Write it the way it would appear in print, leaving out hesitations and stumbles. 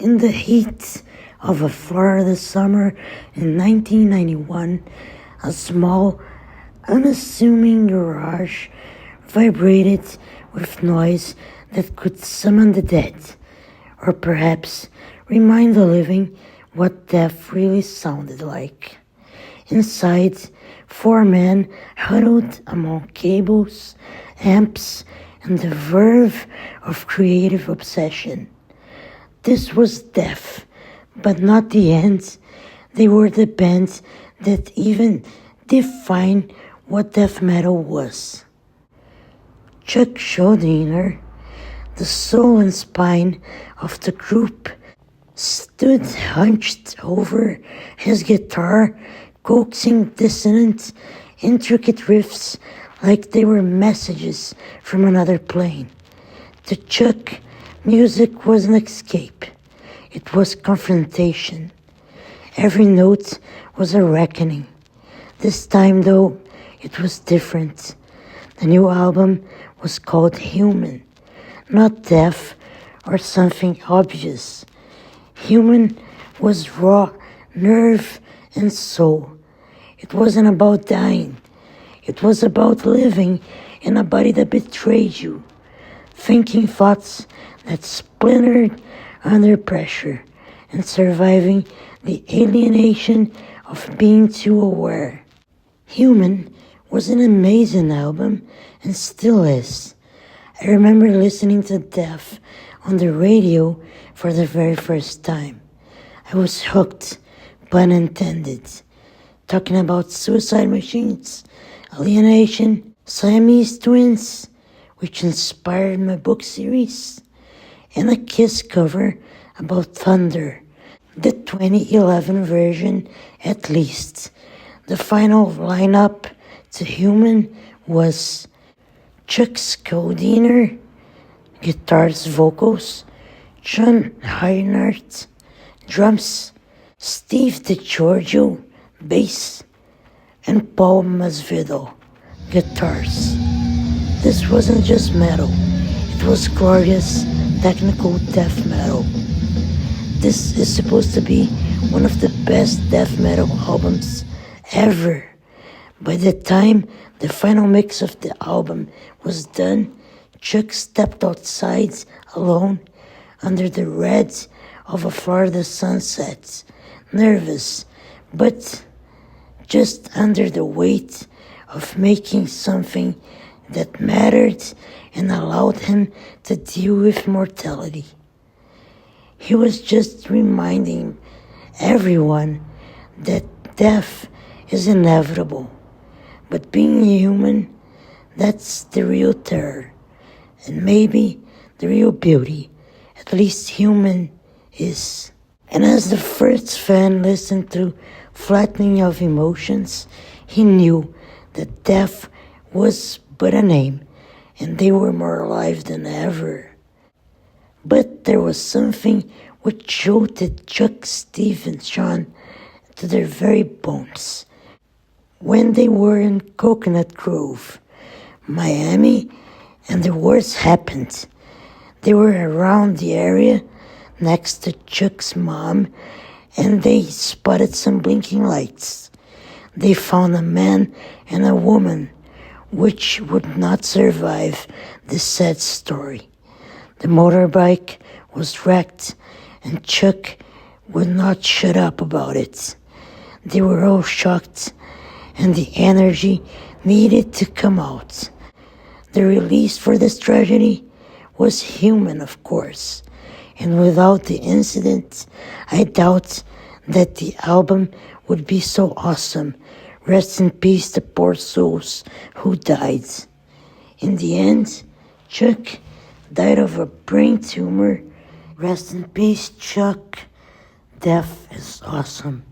In the heat of a Florida summer in 1991, a small, unassuming garage vibrated with noise that could summon the dead, or perhaps remind the living what death really sounded like. Inside, 4 men huddled among cables, amps, and the verve of creative obsession. This was death, but not the end. They were the band that even defined what death metal was. Chuck Schuldiner, the soul and spine of the group, stood hunched over his guitar, coaxing dissonant, intricate riffs like they were messages from another plane. To Chuck, music was an escape. It was confrontation. Every note was a reckoning. This time, though, it was different. The new album was called Human, not Death or something obvious. Human was raw nerve and soul. It wasn't about dying. It was about living in a body that betrayed you, thinking thoughts that splintered under pressure, and surviving the alienation of being too aware. Human was an amazing album and still is. I remember listening to Death on the radio for the very first time. I was hooked, pun intended, talking about suicide machines, alienation, Siamese twins, which inspired my book series, and a Kiss cover about thunder, the 2011 version at least. The final lineup to Human was Chuck Schuldiner, guitars, vocals, John Heinert, drums, Steve DiGiorgio, bass, and Paul Masvidal, guitars. This wasn't just metal, it was glorious technical death metal. This is supposed to be one of the best death metal albums ever. By the time the final mix of the album was done, Chuck stepped outside alone under the red of a Florida sunset, nervous, but just under the weight of making something that mattered and allowed him to deal with mortality. He was just reminding everyone that death is inevitable, but being human, that's the real terror, and maybe the real beauty, at least Human is. And as the first fan listened to Flattening of Emotions, he knew that death was but a name, and they were more alive than ever. But there was something which jolted Chuck, Steve, and Sean to their very bones. When they were in Coconut Grove, Miami, and the worst happened. They were around the area next to Chuck's mom, and they spotted some blinking lights. They found a man and a woman which would not survive this sad story. The motorbike was wrecked, and Chuck would not shut up about it. They were all shocked, and the energy needed to come out. The release for this tragedy was Human, of course, and without the incident, I doubt that the album would be so awesome. Rest in peace, the poor souls who died. In the end, Chuck died of a brain tumor. Rest in peace, Chuck. Death is awesome.